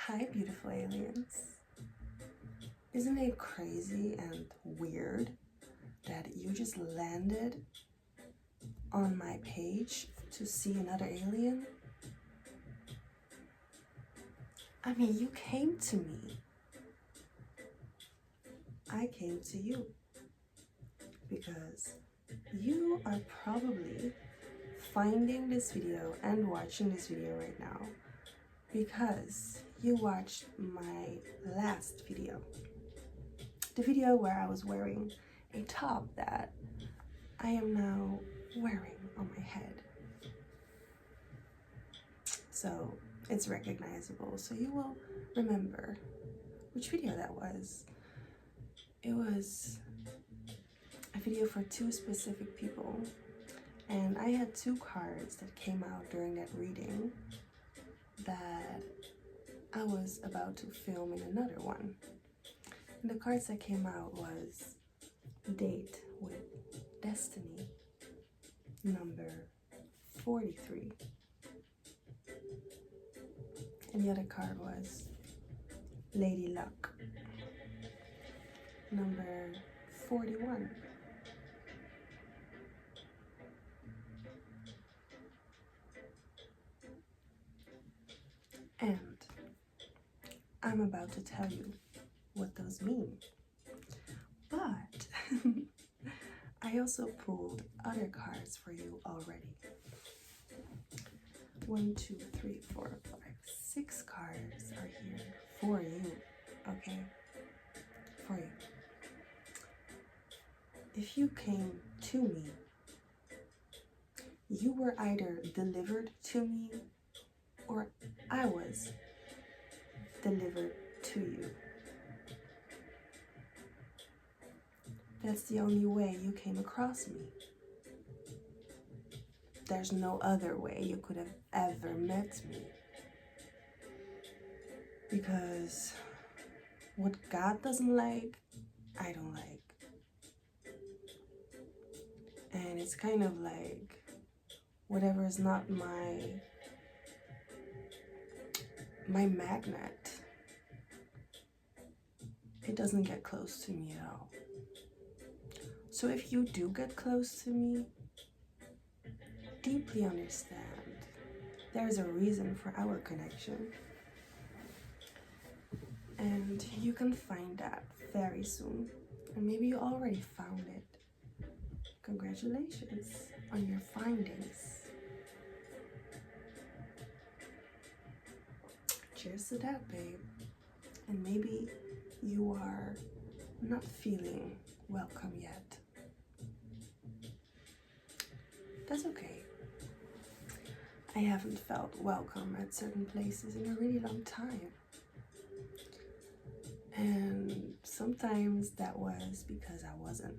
Hi, beautiful aliens. Isn't it crazy and weird that you just landed on my page to see another alien? I mean, you came to me. I came to you because you are probably finding this video and watching this video right now because you watched my last video. The video where I was wearing a top that I am now wearing on my head. So it's recognizable, so you will remember which video that was. It was a video for two specific people, and I had two cards that came out during that reading that I was about to film in another one. And the cards that came out was Date with Destiny, number 43. And the other card was Lady Luck, number 41. And I'm about to tell you what those mean. But I also pulled other cards for you already. 1, 2, 3, 4, 5, 6 cards are here for you, okay? For you. If you came to me, you were either delivered to me or I was delivered to you. That's the only way you came across me. There's no other way you could have ever met me. Because what God doesn't like, I don't like. And it's kind of like whatever is not my magnet, it doesn't get close to me at all. So if you do get close to me, deeply understand there's a reason for our connection. And you can find that very soon. And maybe you already found it. Congratulations on your findings. Cheers to that, babe. And maybe you are not feeling welcome yet. That's okay. I haven't felt welcome at certain places in a really long time. And sometimes that was because I wasn't.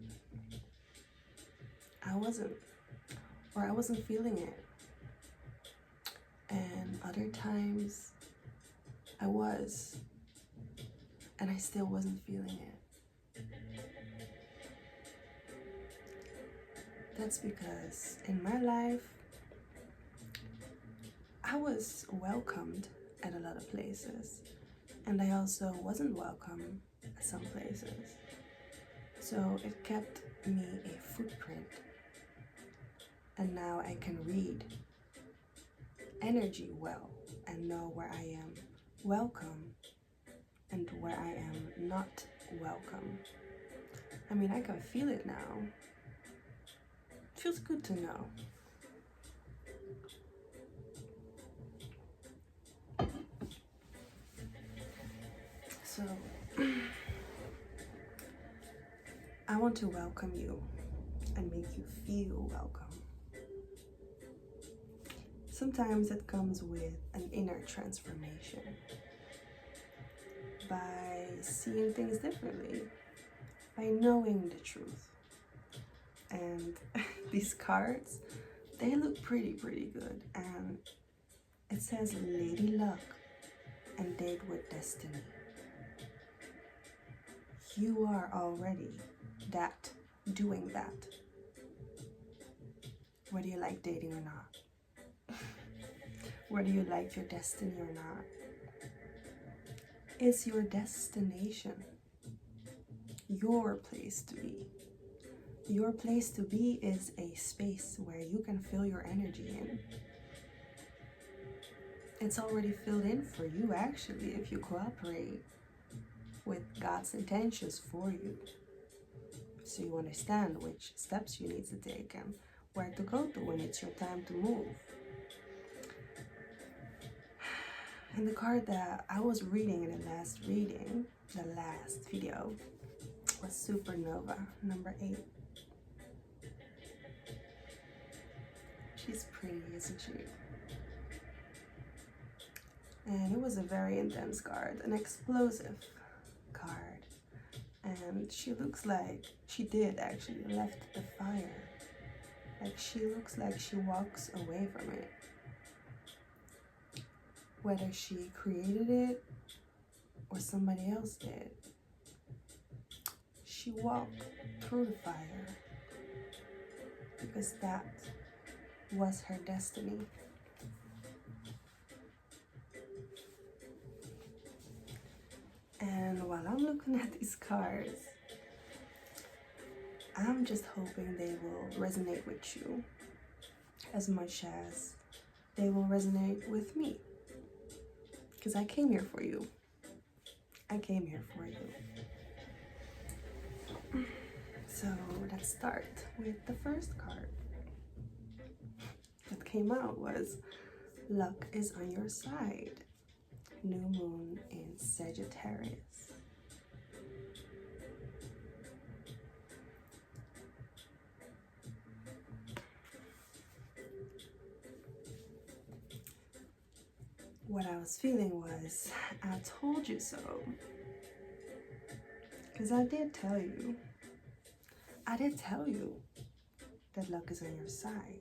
Or I wasn't feeling it. And other times I was, and I still wasn't feeling it. That's because in my life, I was welcomed at a lot of places, and I also wasn't welcome at some places. So it kept me a footprint, and now I can read energy well and know where I am welcome and where I am not welcome. I mean, I can feel it now. It feels good to know. So, I want to welcome you and make you feel welcome. Sometimes it comes with an inner transformation by seeing things differently, by knowing the truth. And these cards, they look pretty good. And it says Lady Luck and Date with Destiny. You are already doing that. Whether you like dating or not. Whether you like your destiny or not. is your destination, your place to be. Your place to be is a space where you can feel your energy in. It's already filled in for you, actually, if you cooperate with God's intentions for you. So you understand which steps you need to take and where to go to when it's your time to move. And the card that I was reading in the last video, was Supernova, number 8. She's pretty, isn't she? And it was a very intense card, an explosive card. And she looks like she did actually left the fire. Like she looks like she walks away from it. Whether she created it or somebody else did. She walked through the fire because that was her destiny. And while I'm looking at these cards, I'm just hoping they will resonate with you as much as they will resonate with me. Because I came here for you. I came here for you. So let's start with the first card that came out was Luck is on your side. New moon in Sagittarius. What I was feeling was, I told you so. Because I did tell you that luck is on your side.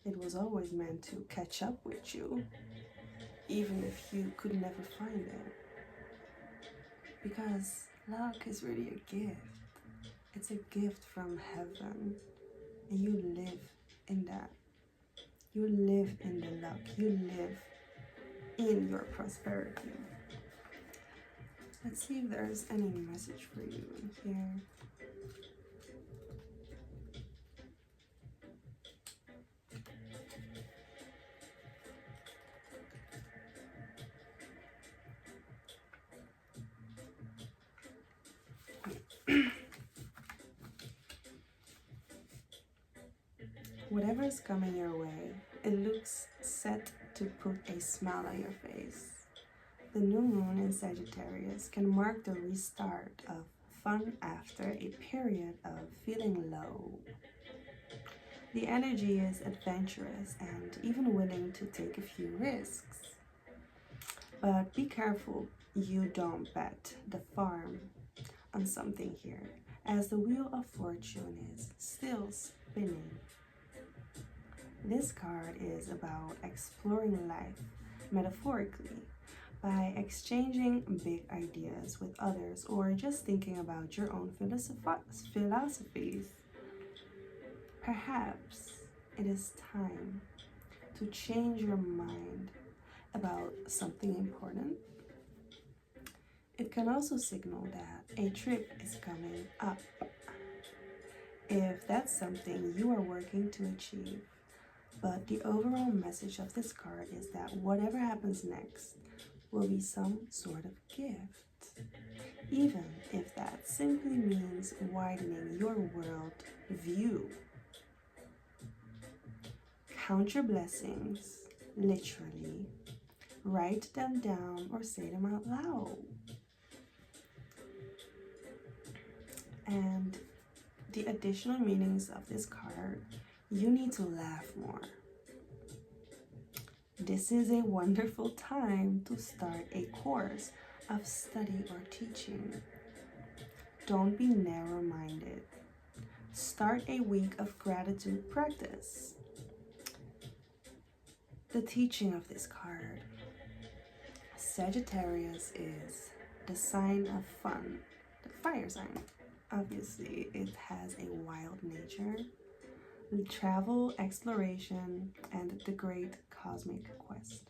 It was always meant to catch up with you, even if you could never find it. Because luck is really a gift. It's a gift from heaven, and you live in that. You live in the luck. You live in your prosperity. Let's see if there's any message for you in here. Whatever is coming your way, it looks set to put a smile on your face. The new moon in Sagittarius can mark the restart of fun after a period of feeling low. The energy is adventurous and even willing to take a few risks. But be careful you don't bet the farm on something here, as the wheel of fortune is still spinning. This card is about exploring life metaphorically by exchanging big ideas with others or just thinking about your own philosophies. Perhaps it is time to change your mind about something important. It can also signal that a trip is coming up. If that's something you are working to achieve. But the overall message of this card is that whatever happens next will be some sort of gift, even if that simply means widening your world view. Count your blessings, literally. Write them down or say them out loud. And the additional meanings of this card, you need to laugh more. This is a wonderful time to start a course of study or teaching. Don't be narrow-minded. Start a week of gratitude practice. The teaching of this card. Sagittarius is the sign of fun, the fire sign. Obviously, it has a wild nature. Travel, exploration, and the great cosmic quest.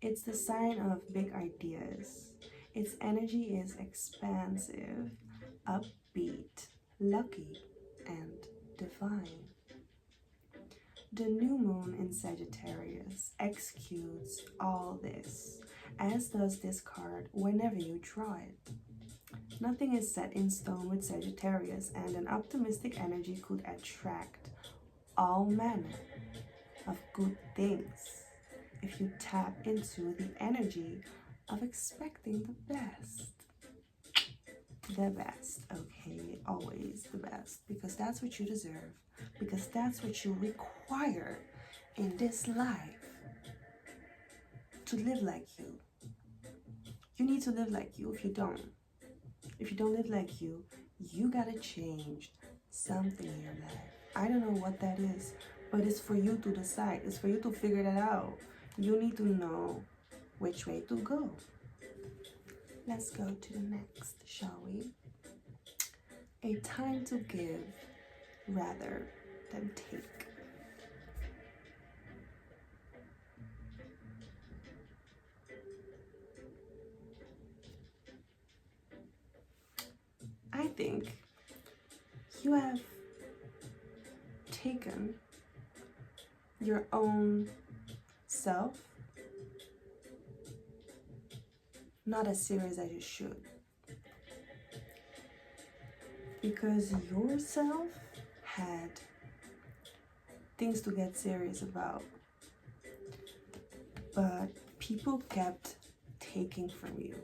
It's the sign of big ideas. Its energy is expansive, upbeat, lucky, and divine. The new moon in Sagittarius executes all this, as does this card whenever you draw it. Nothing is set in stone with Sagittarius, and an optimistic energy could attract all manner of good things if you tap into the energy of expecting the best. The best, okay? Always the best, because that's what you deserve, because that's what you require in this life, to live like you. You need to live like you. If you don't live like you, you gotta change something in your life. I don't know what that is, but it's for you to decide. It's for you to figure that out. You need to know which way to go. Let's go to the next, shall we? A time to give rather than take. I think you have taken your own self not as serious as you should, because yourself had things to get serious about, but people kept taking from you.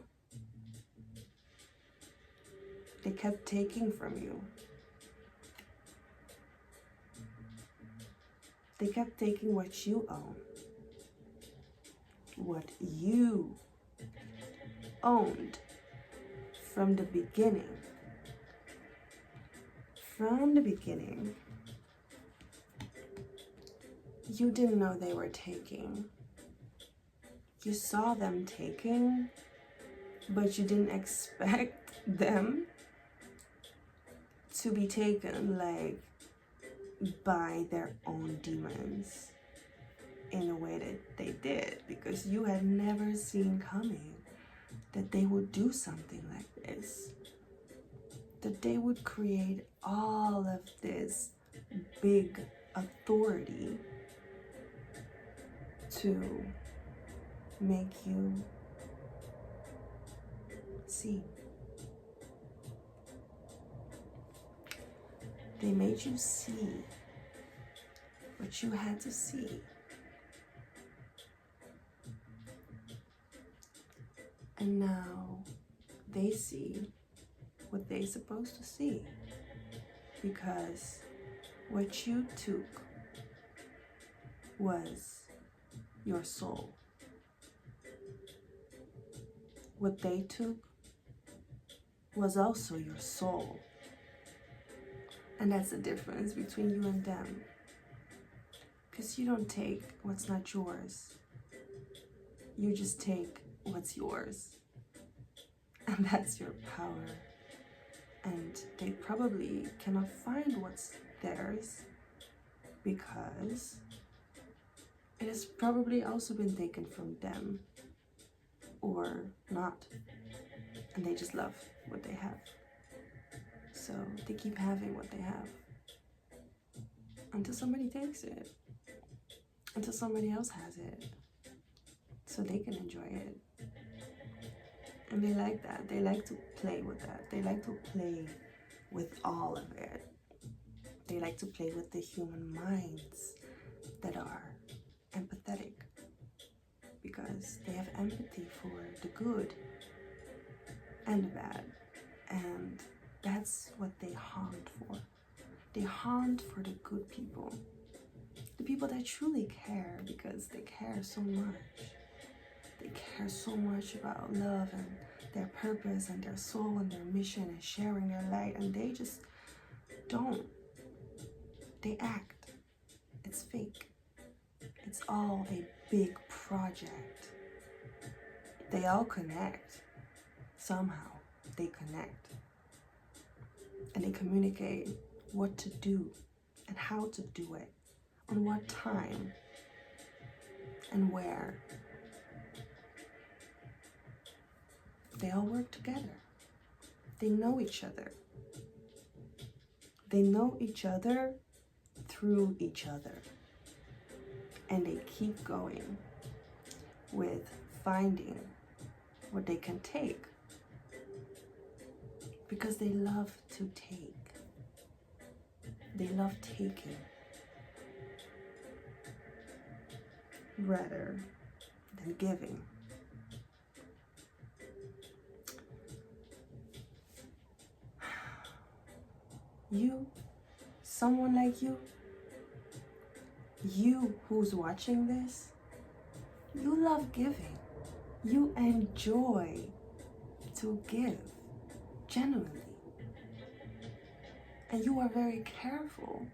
They kept taking from you. They kept taking what you own, what you owned from the beginning. From the beginning, you didn't know they were taking. You saw them taking, but you didn't expect them to be taken like by their own demons in a way that they did, because you had never seen coming that they would do something like this, that they would create all of this big authority to make you see. They made you see what you had to see. And now they see what they're supposed to see, because what you took was your soul. What they took was also your soul. And that's the difference between you and them. Because you don't take what's not yours. You just take what's yours. And that's your power. And they probably cannot find what's theirs, because it has probably also been taken from them, or not. And they just love what they have. So they keep having what they have until somebody takes it, until somebody else has it, so they can enjoy it. And they like that. They like to play with that. They like to play with all of it. They like to play with the human minds that are empathetic, because they have empathy for the good and the bad. And that's what they haunt for. They haunt for the good people. The people that truly care, because they care so much. They care so much about love and their purpose and their soul and their mission and sharing their light. And they just don't. They act. It's fake. It's all a big project. They all connect. Somehow they connect. And they communicate what to do and how to do it, on what time and where. they all work together. They know each other. They know each other through each other. And they keep going with finding what they can take, because they love to take. They love taking rather than giving. You, someone like you who's watching this, you love giving. You enjoy to give, genuinely. And you are very careful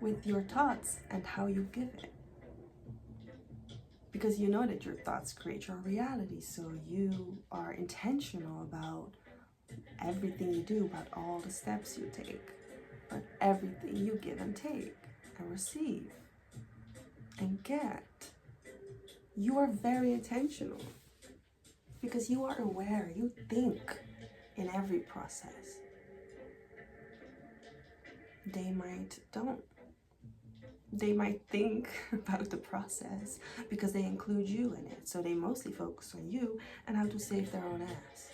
with your thoughts and how you give it. Because you know that your thoughts create your reality, so you are intentional about everything you do, about all the steps you take, about everything you give and take and receive and get. You are very intentional because you are aware, you think in every process. They might don't. They might think about the process because they include you in it. So they mostly focus on you and how to save their own ass.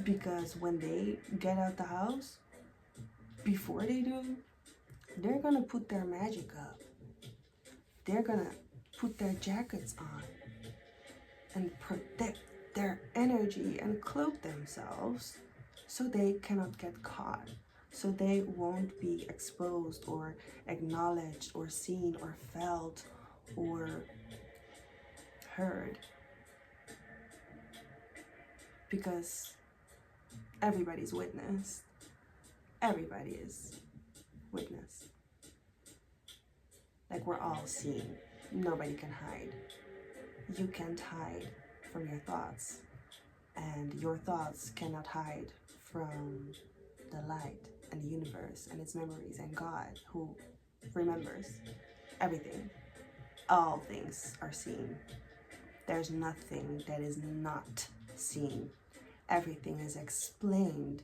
Because when they get out the house, before they do, they're gonna put their magic up. They're gonna put their jackets on and protect their energy and cloak themselves so they cannot get caught. So they won't be exposed or acknowledged or seen or felt or heard. Because everybody's witnessed. Everybody is witness. Like, we're all seen. Nobody can hide. You can't hide from your thoughts. And your thoughts cannot hide from the light and the universe and its memories and God, who remembers everything. All things are seen. There's nothing that is not seen. Everything is explained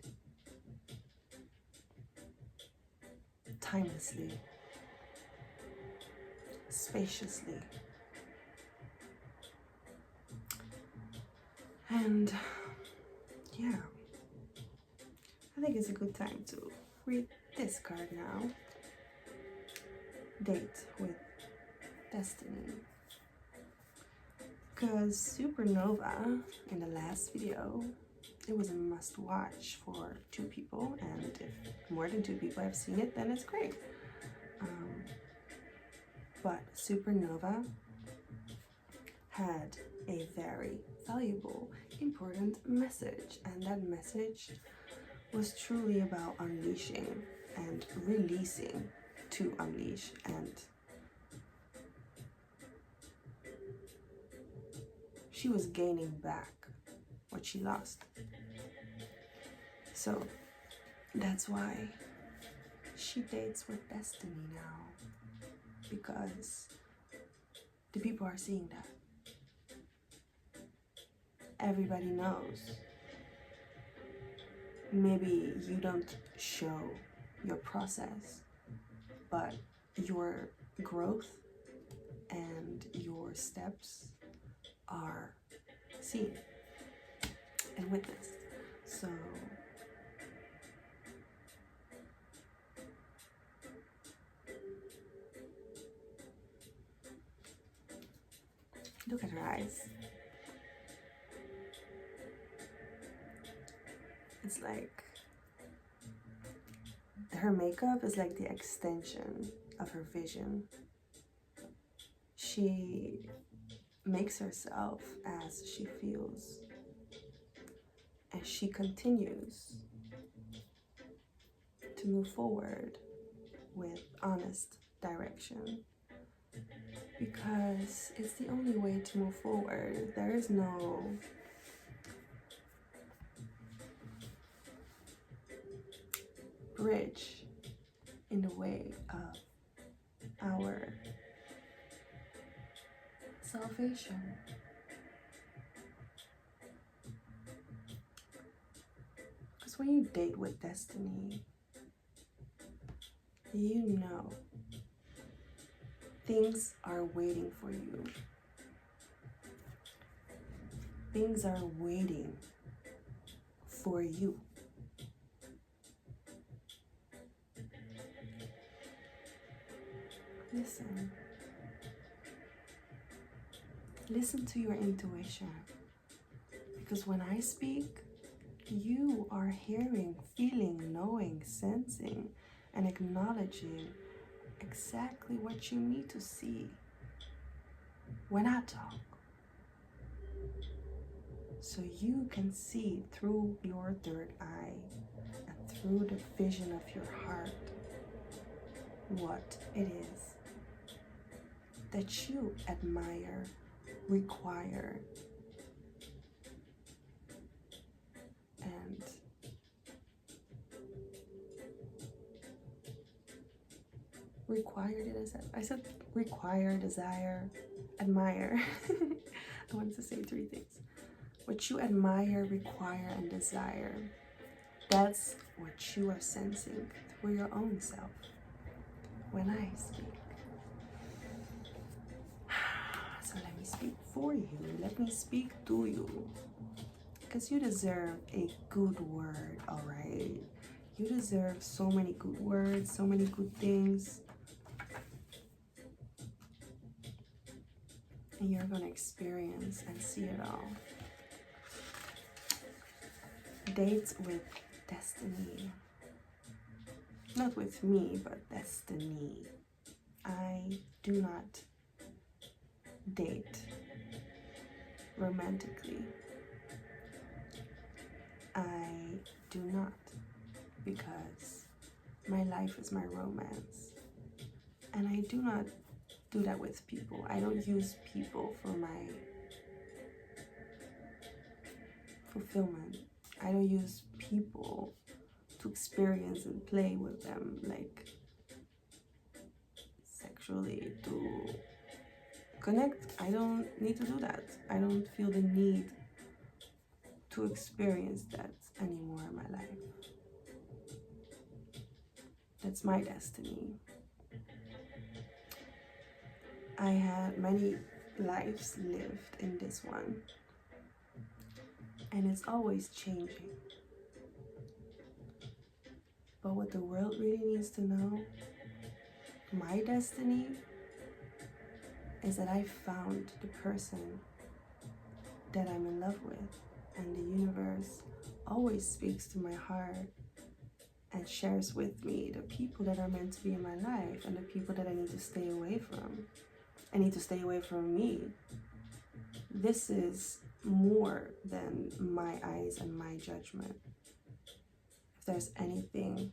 timelessly, spaciously. And yeah, I think it's a good time to read this card now. Date with Destiny. Because Supernova, in the last video, it was a must watch for 2 people, and if more than 2 people have seen it, then it's great. But Supernova had a very valuable, important message, and that message was truly about unleashing and releasing to unleash, and she was gaining back what she lost. So that's why she dates with Destiny now, because the people are seeing that. Everybody knows. Maybe you don't show your process, but your growth and your steps are seen and witnessed. So look at her eyes. It's like her makeup is like the extension of her vision. She makes herself as she feels, and she continues to move forward with honest direction, because it's the only way to move forward. There is no bridge in the way of our salvation. when you date with destiny, you know things are waiting for you. Things are waiting for you. Listen. Listen to your intuition. Because when I speak, you are hearing, feeling, knowing, sensing, and acknowledging exactly what you need to see when I talk. So you can see through your third eye and through the vision of your heart what it is that you admire, require, and I said require, desire, admire. I wanted to say 3 things. What you admire, require, and desire, that's what you are sensing through your own self when I speak. So let me speak for you. Let me speak to you. Because you deserve a good word, all right? You deserve so many good words, so many good things. And you're going to experience and see it all. Dates with destiny. Not with me, but destiny. I do not date romantically. I do not, because my life is my romance. And I do not do that with people. I don't use people for my fulfillment. I don't use people to experience and play with them, like sexually, to connect. I don't need to do that. I don't feel the need to experience that anymore in my life. That's my destiny. I had many lives lived in this one, and it's always changing. But what the world really needs to know, my destiny, is that I found the person that I'm in love with, and the universe always speaks to my heart and shares with me the people that are meant to be in my life and the people that I need to stay away from. I need to stay away from me. This is more than my eyes and my judgment. If there's anything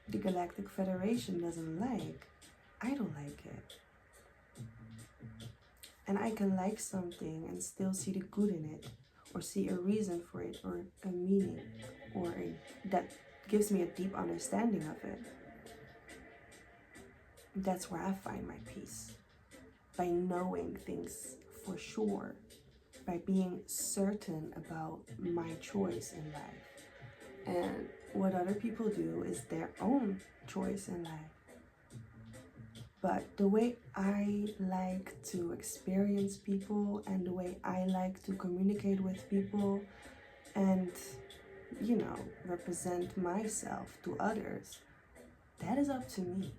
the Galactic Federation doesn't like, I don't like it. And I can like something and still see the good in it, or see a reason for it, or a meaning, or that gives me a deep understanding of it. That's where I find my peace. By knowing things for sure. By being certain about my choice in life. And what other people do is their own choice in life. But the way I like to experience people, and the way I like to communicate with people, and, you know, represent myself to others, that is up to me,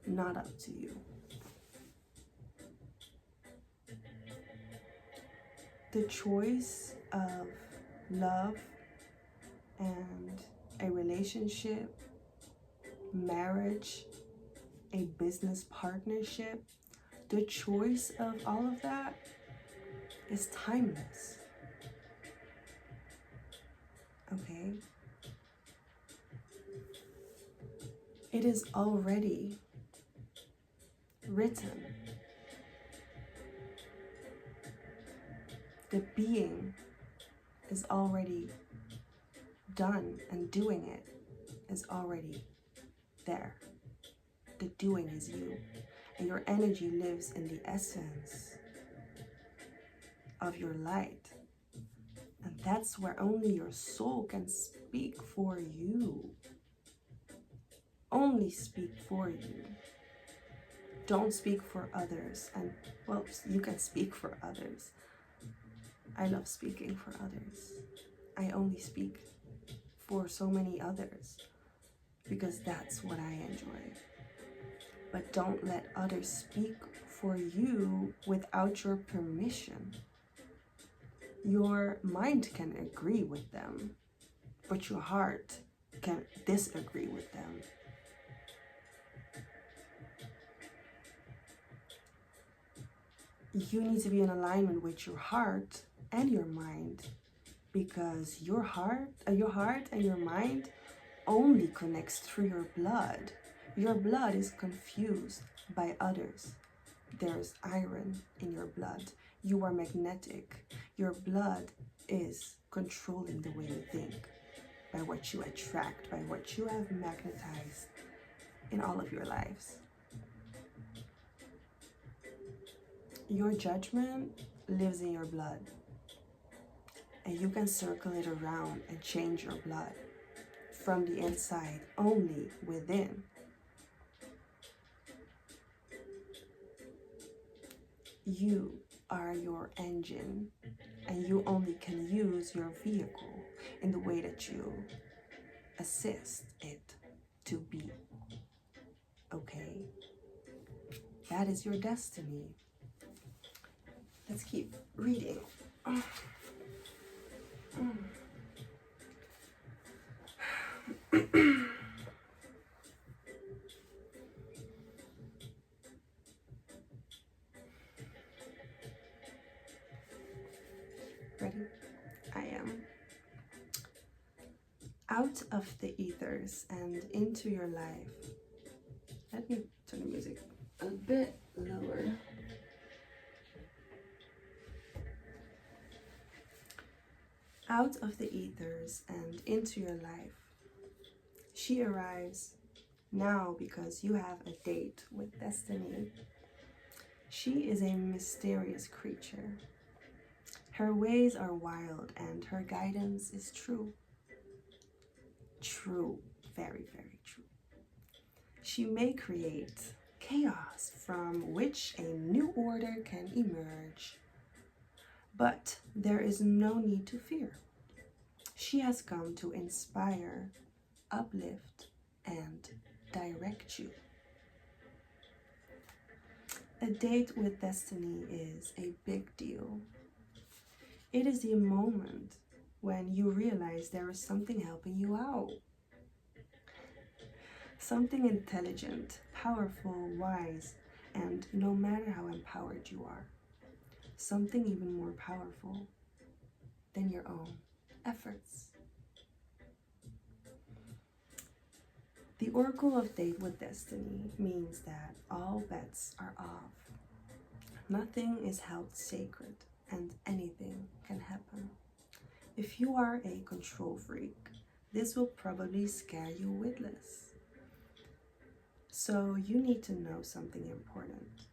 not up to you. The choice of love and a relationship, marriage, a business partnership, the choice of all of that is timeless. Okay? It is already written. The being is already done, and doing it is already there. The doing is you, and your energy lives in the essence of your light And that's where only your soul can speak for you. Only speak for you. Don't speak for others. And, well, you can speak for others. I love speaking for others. I only speak for so many others because that's what I enjoy. But don't let others speak for you without your permission. Your mind can agree with them, but your heart can disagree with them. You need to be in alignment with your heart and your mind, because your heart and your mind only connects through your blood. Your blood is confused by others. There's iron in your blood. You are magnetic. Your blood is controlling the way you think, by what you attract, by what you have magnetized in all of your lives. Your judgment lives in your blood, and you can circle it around and change your blood from the inside, only within. You are your engine, and you only can use your vehicle in the way that you assist it to be. Okay? That is your destiny. Let's keep reading. Ready? I am. Out of the ethers and into your life. Let me turn the music a bit lower. Out of the ethers and into your life. She arrives now because you have a date with destiny. She is a mysterious creature. Her ways are wild and her guidance is true. True, very, very true. She may create chaos from which a new order can emerge. But there is no need to fear. She has come to inspire, uplift, and direct you. A date with destiny is a big deal. It is the moment when you realize there is something helping you out. Something intelligent, powerful, wise, and no matter how empowered you are, something even more powerful than your own efforts. The Oracle of Date with Destiny means that all bets are off. Nothing is held sacred and anything can happen. If you are a control freak, this will probably scare you witless. So you need to know something important.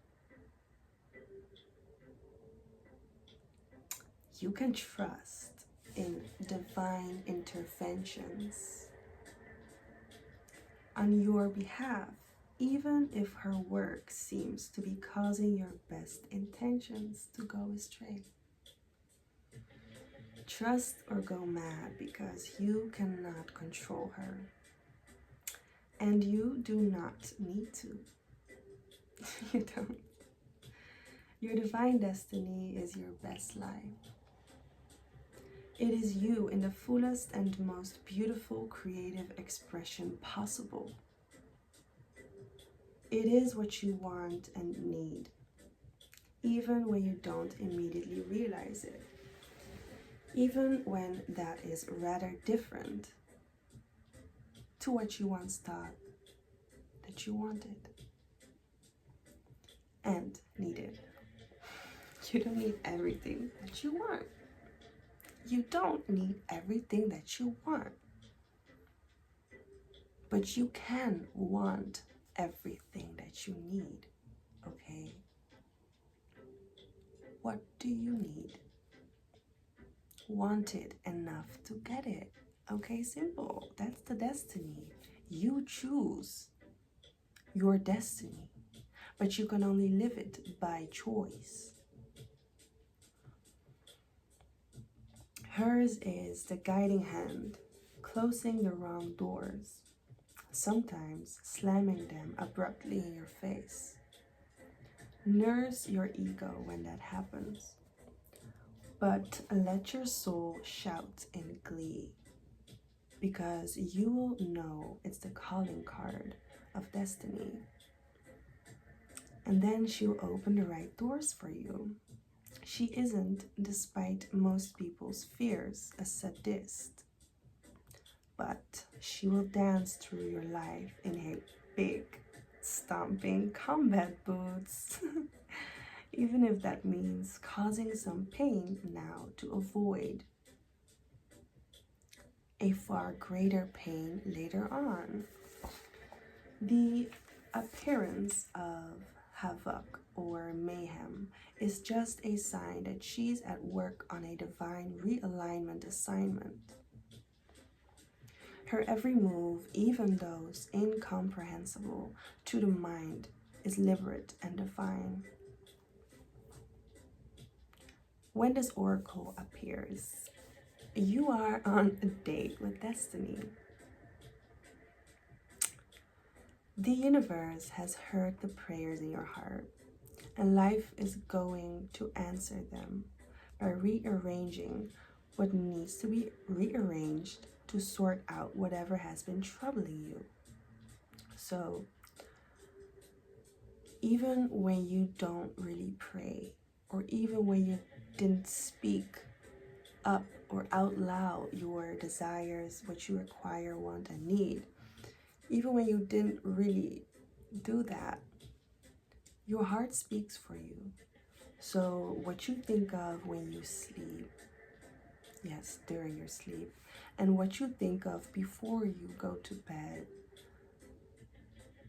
You can trust in divine interventions on your behalf, even if her work seems to be causing your best intentions to go astray. Trust or go mad, because you cannot control her. And you do not need to. You don't. Your divine destiny is your best life. It is you in the fullest and most beautiful creative expression possible. It is what you want and need, even when you don't immediately realize it. Even when that is rather different to what you once thought that you wanted and needed. You don't need everything that you want. You don't need everything that you want. But you can want everything that you need, okay? What do you need? want it enough to get it. Okay, simple. That's the destiny. You choose your destiny, but you can only live it by choice. Hers is the guiding hand, closing the wrong doors, sometimes slamming them abruptly in your face. Nurse your ego when that happens, but let your soul shout in glee, because you will know it's the calling card of destiny. And then she'll open the right doors for you. She isn't, despite most people's fears, a sadist, but she will dance through your life in her big, stomping combat boots. Even if that means causing some pain now to avoid a far greater pain later on. The appearance of havoc or mayhem is just a sign that she's at work on a divine realignment assignment. Her every move, even those incomprehensible to the mind, is deliberate and divine. When this oracle appears, you are on a date with destiny. The universe has heard the prayers in your heart, and life is going to answer them by rearranging what needs to be rearranged to sort out whatever has been troubling you. So, even when you don't really pray, or even when you didn't speak up or out loud your desires, what you require, want, and need, even when you didn't really do that, your heart speaks for you. So what you think of when you sleep, yes, during your sleep, and what you think of before you go to bed,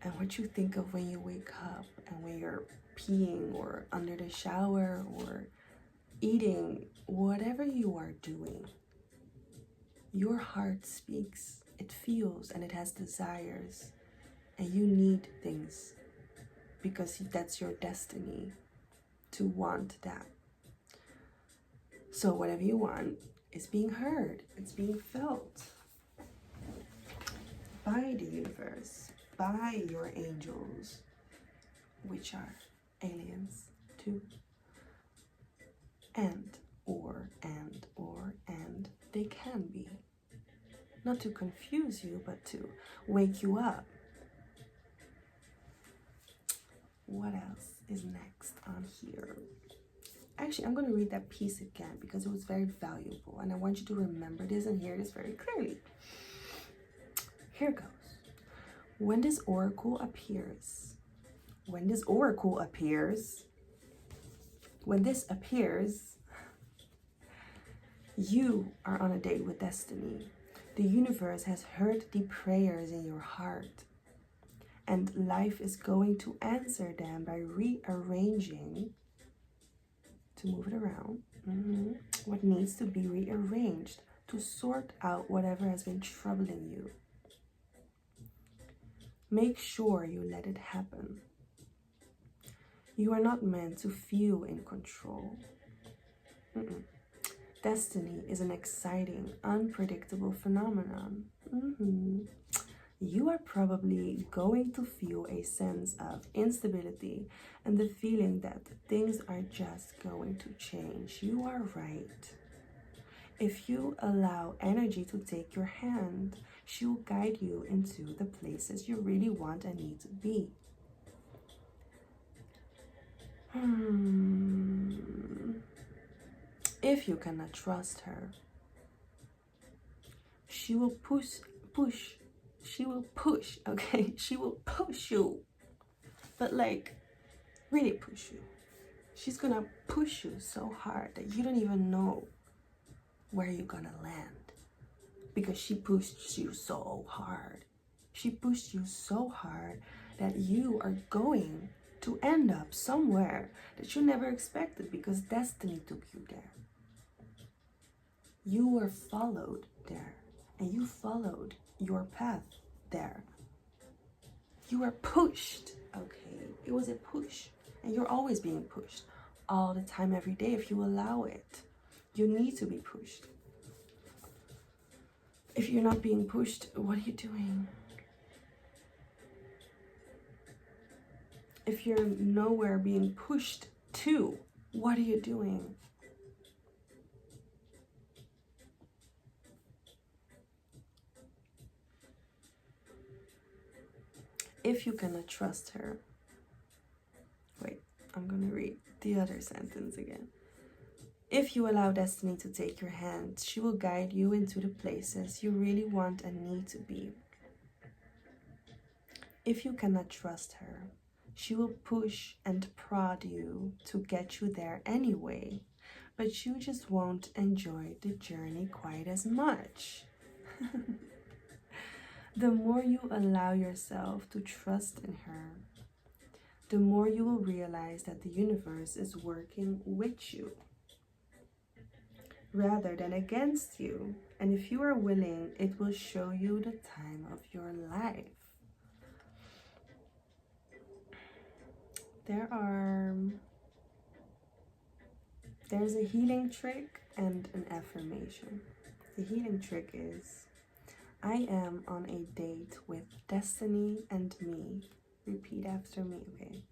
and what you think of when you wake up, and when you're peeing or under the shower or eating, whatever you are doing, your heart speaks. It feels and it has desires, and you need things because that's your destiny to want that. So whatever you want is being heard, it's being felt by the universe, by your angels, which are aliens too. And they can be. Not to confuse you, but to wake you up. What else is next on here? Actually, I'm going to read that piece again because it was very valuable, and I want you to remember this and hear this very clearly. Here goes. When this oracle appears, you are on a date with destiny. The universe has heard the prayers in your heart, and life is going to answer them by rearranging, to move it around, what needs to be rearranged to sort out whatever has been troubling you. Make sure you let it happen. You are not meant to feel in control. Destiny is an exciting, unpredictable phenomenon. You are probably going to feel a sense of instability and the feeling that things are just going to change. You are right. If you allow energy to take your hand, she will guide you into the places you really want and need to be. If you cannot trust her, she will push, she will push, okay? She will push you, but like, really push you. She's gonna push you so hard that you don't even know where you're gonna land, because she pushed you so hard. She pushed you so hard that you are going to end up somewhere that you never expected, because destiny took you there. You were followed there, and you followed your path there. You were pushed, okay? It was a push, and you're always being pushed all the time, every day, if you allow it. You need to be pushed. If you're not being pushed, what are you doing? If you're nowhere being pushed to, what are you doing? If you cannot trust her, wait, I'm gonna read the other sentence again. If you allow destiny to take your hand, she will guide you into the places you really want and need to be. If you cannot trust her, she will push and prod you to get you there anyway, but you just won't enjoy the journey quite as much. The more you allow yourself to trust in her, the more you will realize that the universe is working with you rather than against you. And if you are willing, it will show you the time of your life. There's a healing trick and an affirmation. The healing trick is, I am on a date with destiny and me. Repeat after me, okay?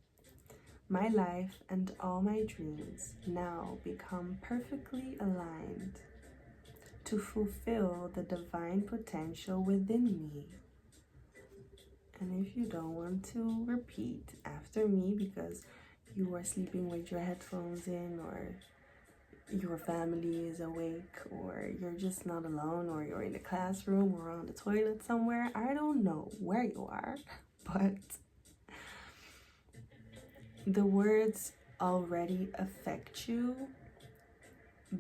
My life and all my dreams now become perfectly aligned to fulfill the divine potential within me. And if you don't want to repeat after me because you are sleeping with your headphones in, or your family is awake, or you're just not alone, or you're in the classroom or on the toilet somewhere, I don't know where you are, but the words already affect you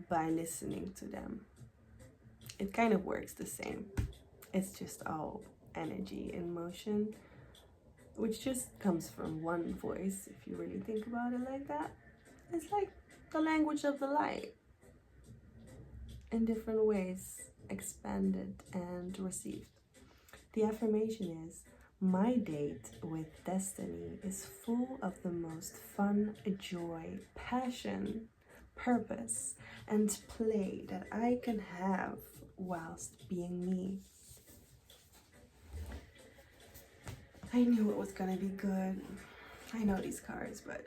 by listening to them. It kind of works the same. It's just all energy in motion, which just comes from one voice, if you really think about it like that. It's like the language of the light, in different ways, expanded and received. The affirmation is, my date with destiny is full of the most fun, joy, passion, purpose, and play that I can have whilst being me. I knew it was gonna be good. I know these cards, but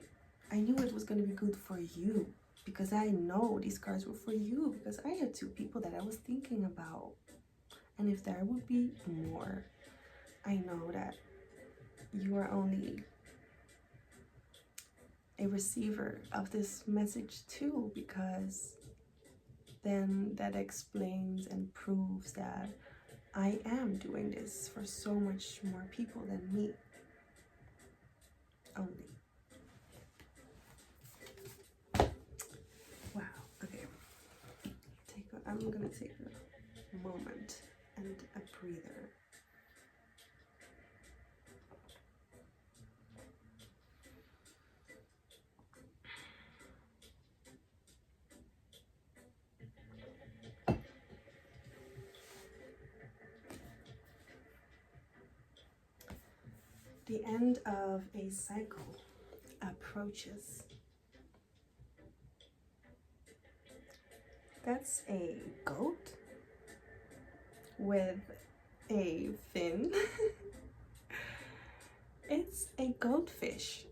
I knew it was gonna be good for you, because I know these cards were for you, because I had two people that I was thinking about. And if there would be more, I know that you are only a receiver of this message too, because then that explains and proves that I am doing this for so much more people than me. Only. Wow, okay. I'm gonna take a moment and a breather. The end of a cycle approaches. That's a goat with a fin. It's a goatfish.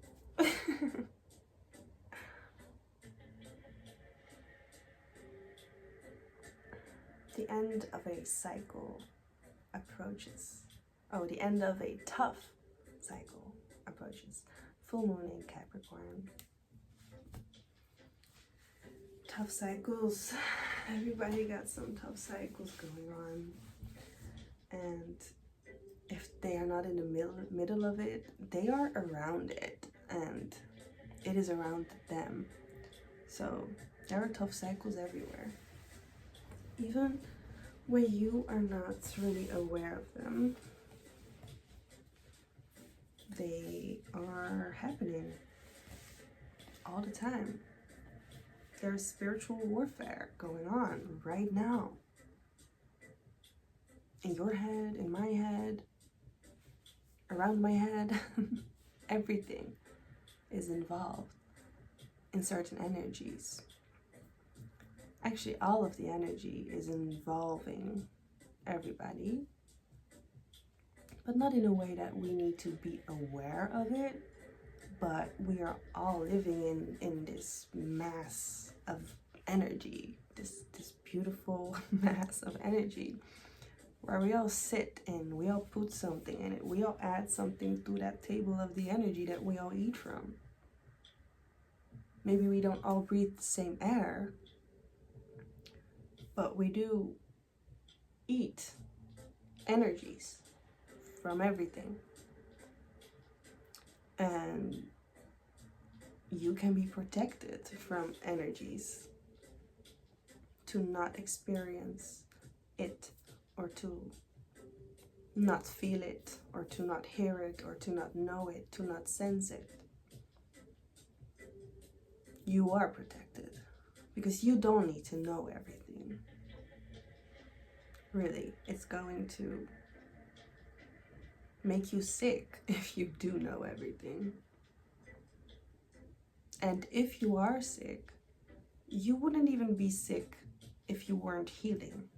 The end of a cycle approaches. Oh, the end of a tough cycle approaches. Full moon in Capricorn. Tough cycles. Everybody got some tough cycles going on. And if they are not in the middle of it, they are around it. And it is around them. So there are tough cycles everywhere. Even when you are not really aware of them, they are happening all the time. There's spiritual warfare going on right now. In your head, in my head, around my head. Everything is involved in certain energies. Actually, all of the energy is involving everybody, but not in a way that we need to be aware of it, but we are all living in this mass of energy, this beautiful mass of energy, where we all sit and we all put something in it. We all add something to that table of the energy that we all eat from. Maybe we don't all breathe the same air, but we do eat energies from everything. And you can be protected from energies to not experience it, or to not feel it, or to not hear it, or to not know it, to not sense it. You are protected because you don't need to know everything. Really, it's going to make you sick if you do know everything. And if you are sick, you wouldn't even be sick if you weren't healing.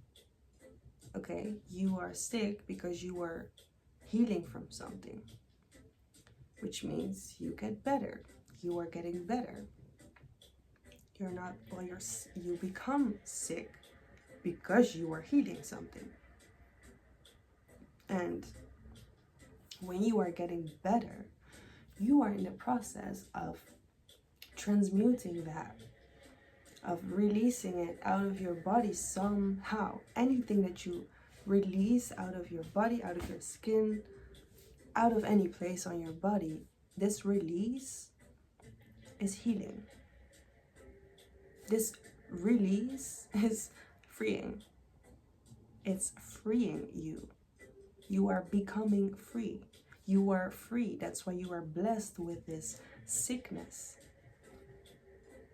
Okay? You are sick because you are healing from something, which means you get better. You are getting better. You're not, well, you become sick because you are healing something. And when you are getting better, you are in the process of transmuting that, of releasing it out of your body somehow. Anything that you release out of your body, out of your skin, out of any place on your body, this release is healing. This release is freeing. It's freeing you. You are becoming free. You are free. That's why you are blessed with this sickness.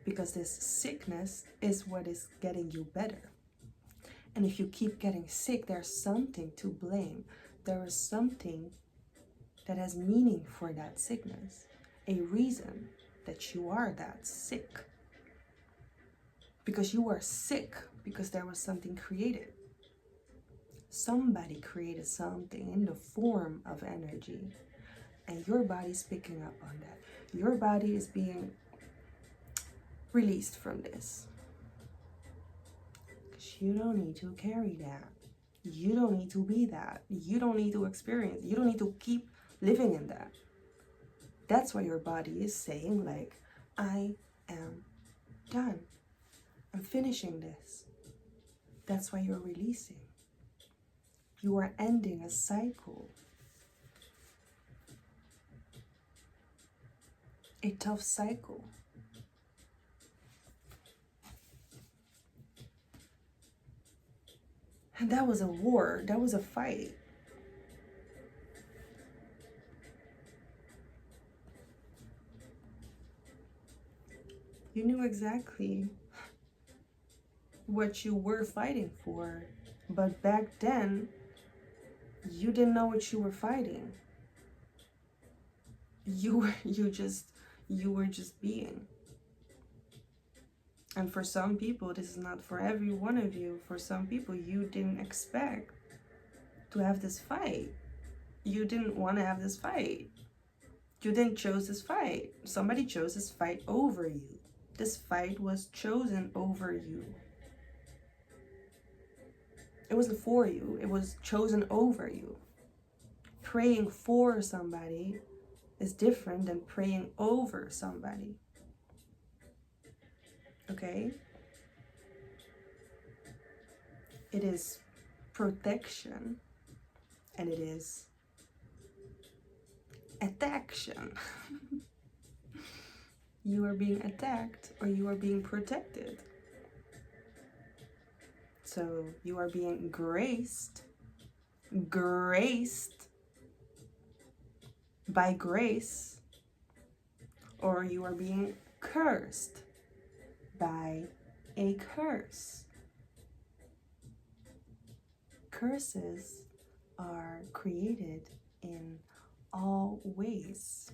Because this sickness is what is getting you better. And if you keep getting sick, there's something to blame. There is something that has meaning for that sickness. A reason that you are that sick. Because you are sick because there was something created. Somebody created something in the form of energy. And your body's picking up on that. Your body is being released from this. Because you don't need to carry that. You don't need to be that. You don't need to experience. You don't need to keep living in that. That's why your body is saying, like, I am done. I'm finishing this. That's why you're releasing. You are ending a cycle. A tough cycle. And that was a war. That was a fight. You knew exactly what you were fighting for, but back then you didn't know what you were fighting. You were just being. And for some people, this is not for every one of you. For some people, you didn't expect to have this fight. You didn't want to have this fight. You didn't choose this fight. Somebody chose this fight over you. This fight was chosen over you. It wasn't for you. It was chosen over you. Praying for somebody is different than praying over somebody. Okay? It is protection and it is attaction. You are being attacked or you are being protected. So you are being graced by grace, or you are being cursed by a curse. Curses are created in all ways,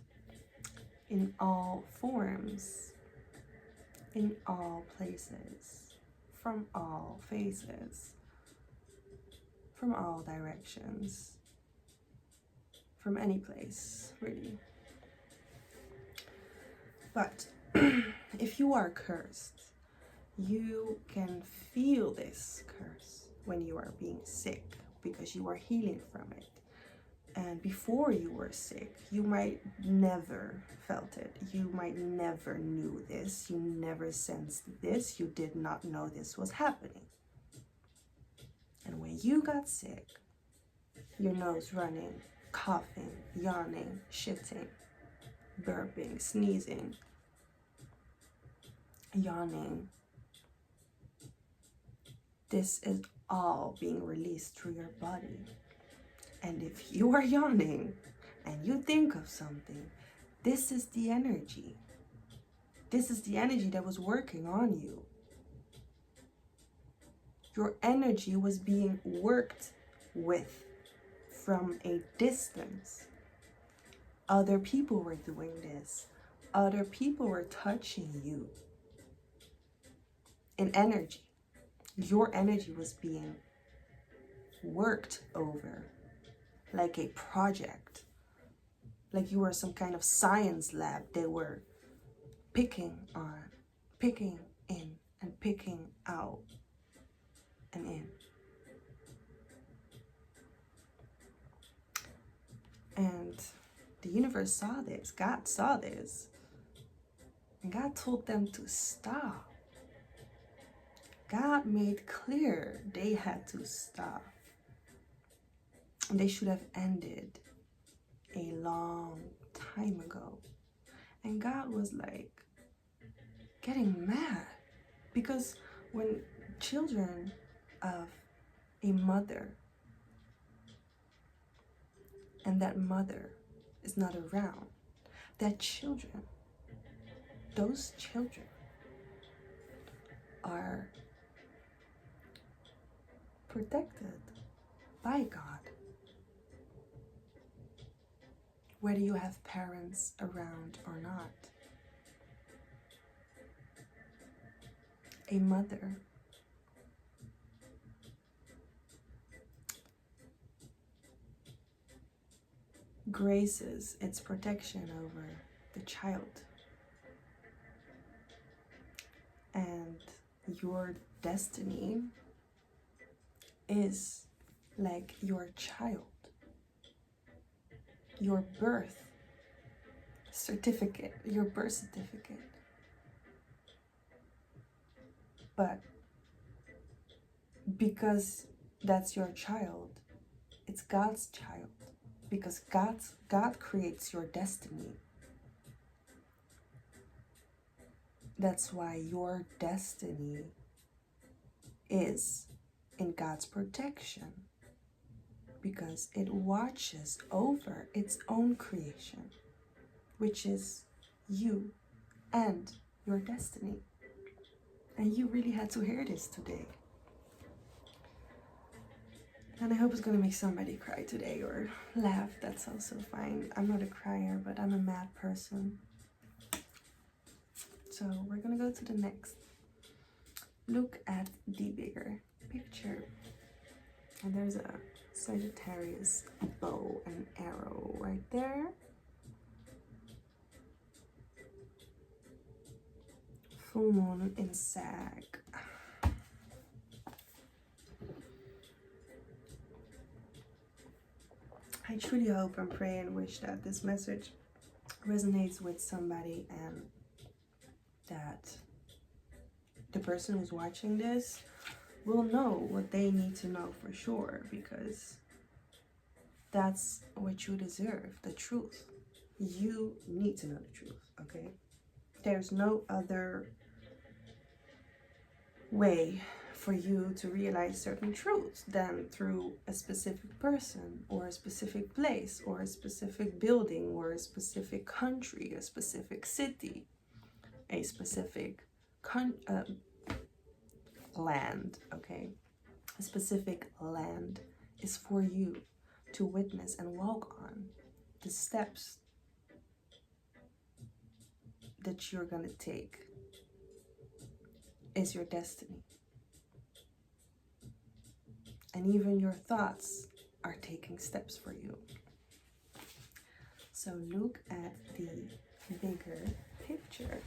in all forms, in all places, from all faces, from all directions, from any place, really. But if you are cursed, you can feel this curse when you are being sick because you are healing from it. And before you were sick, you might never felt it. You might never knew this. You never sensed this. You did not know this was happening. And when you got sick, your nose running, coughing, yawning, shitting, burping, sneezing, yawning, this is all being released through your body. And if you are yawning and you think of something, this is the energy. This is the energy that was working on you. Your energy was being worked with from a distance. Other people were doing this. Other people were touching you in energy. Your energy was being worked over like a project, like you were some kind of science lab. They were picking on, picking in, and picking out and in. And the universe saw this, God saw this, and God told them to stop. God made clear they had to stop. They should have ended a long time ago. And God was like getting mad because when children of a mother and that mother is not around, that children, those children are protected by God. Whether you have parents around or not. A mother graces its protection over the child. And your destiny is like your child. Your birth certificate, your birth certificate. But because that's your child, it's God's child. Because God creates your destiny. That's why your destiny is in God's protection. Because it watches over its own creation, which is you and your destiny. And you really had to hear this today. And I hope it's going to make somebody cry today or laugh. That's also fine. I'm not a crier, but I'm a mad person. So we're going to go to the next. Look at the bigger picture. And there's a Sagittarius bow and arrow right there. Full moon in Sag. I truly hope and pray and wish that this message resonates with somebody and that the person who's watching this will know what they need to know for sure, because that's what you deserve, the truth. You need to know the truth, okay? There's no other way for you to realize certain truths than through a specific person or a specific place or a specific building or a specific country, a specific city, a specific land, okay? A specific land is for you to witness and walk on. The steps that you're gonna take is your destiny. And even your thoughts are taking steps for you. So look at the bigger picture.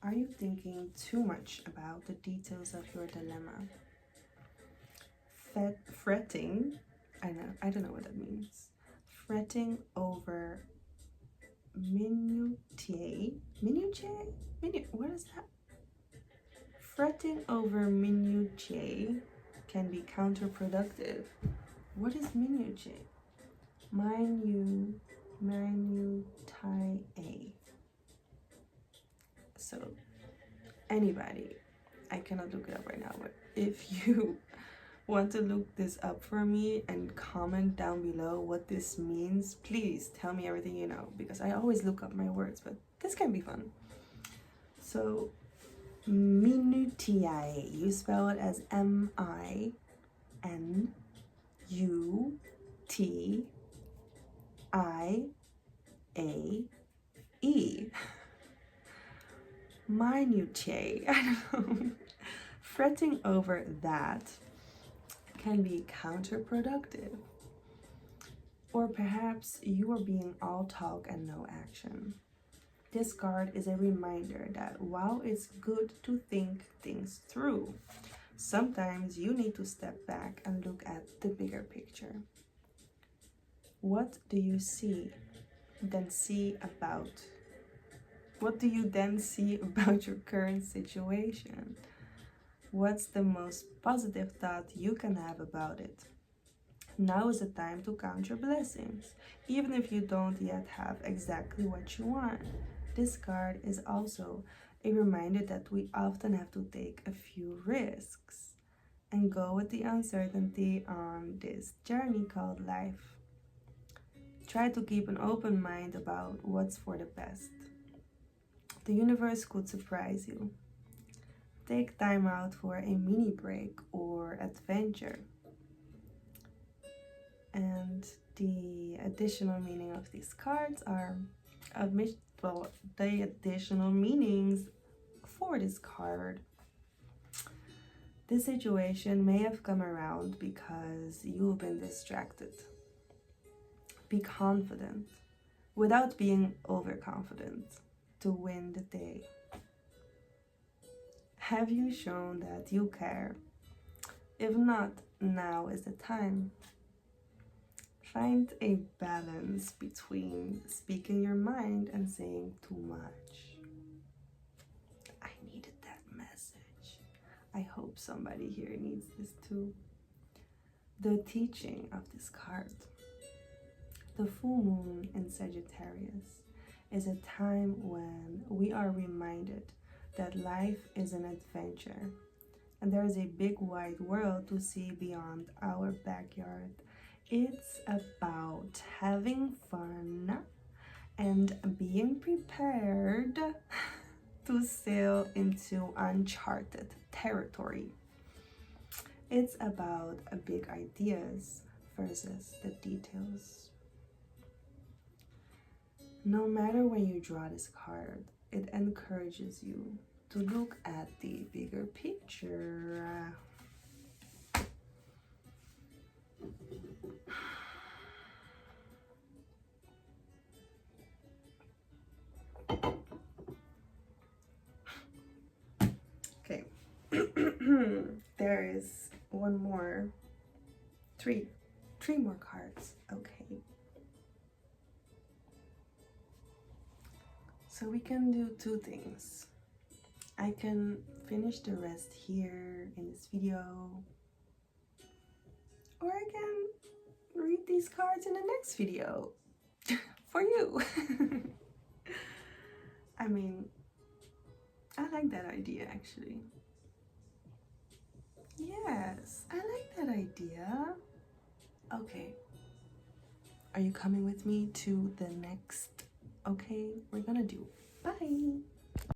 Are you thinking too much about the details of your dilemma? Fretting, I don't know what that means. Fretting over minutiae, what is that? Fretting over minutiae can be counterproductive. What is minutiae? Minutiae. So anybody, I cannot look it up right now, but if you want to look this up for me and comment down below what this means, please tell me everything you know, because I always look up my words, but this can be fun. So minutiae, you spell it as M-I-N-U-T-I-A-E. Minutiae, I don't know. Fretting over that can be counterproductive. Or perhaps you are being all talk and no action. This card is a reminder that while it's good to think things through, sometimes you need to step back and look at the bigger picture. What do you then see about your current situation? What's the most positive thought you can have about it? Now is the time to count your blessings, even if you don't yet have exactly what you want. This card is also a reminder that we often have to take a few risks and go with the uncertainty on this journey called life. Try to keep an open mind about what's for the best. The universe could surprise you. Take time out for a mini break or adventure. And the additional meaning of these cards are the additional meanings for this card. This situation may have come around because you've been distracted. Be confident without being overconfident to win the day. Have you shown that you care? If not, now is the time. Find a balance between speaking your mind and saying too much. I needed that message. I hope somebody here needs this too. The teaching of this card. The full moon in Sagittarius is a time when we are reminded that life is an adventure and there is a big wide world to see beyond our backyard. It's about having fun and being prepared to sail into uncharted territory. It's about big ideas versus the details. No matter when you draw this card, it encourages you to look at the bigger picture. Okay, there is three more cards. Okay. So we can do two things. I can finish the rest here in this video, or I can read these cards in the next video for you. I mean, I like that idea actually. Yes, I like that idea. Okay, Are you coming with me to the next? Okay, we're gonna do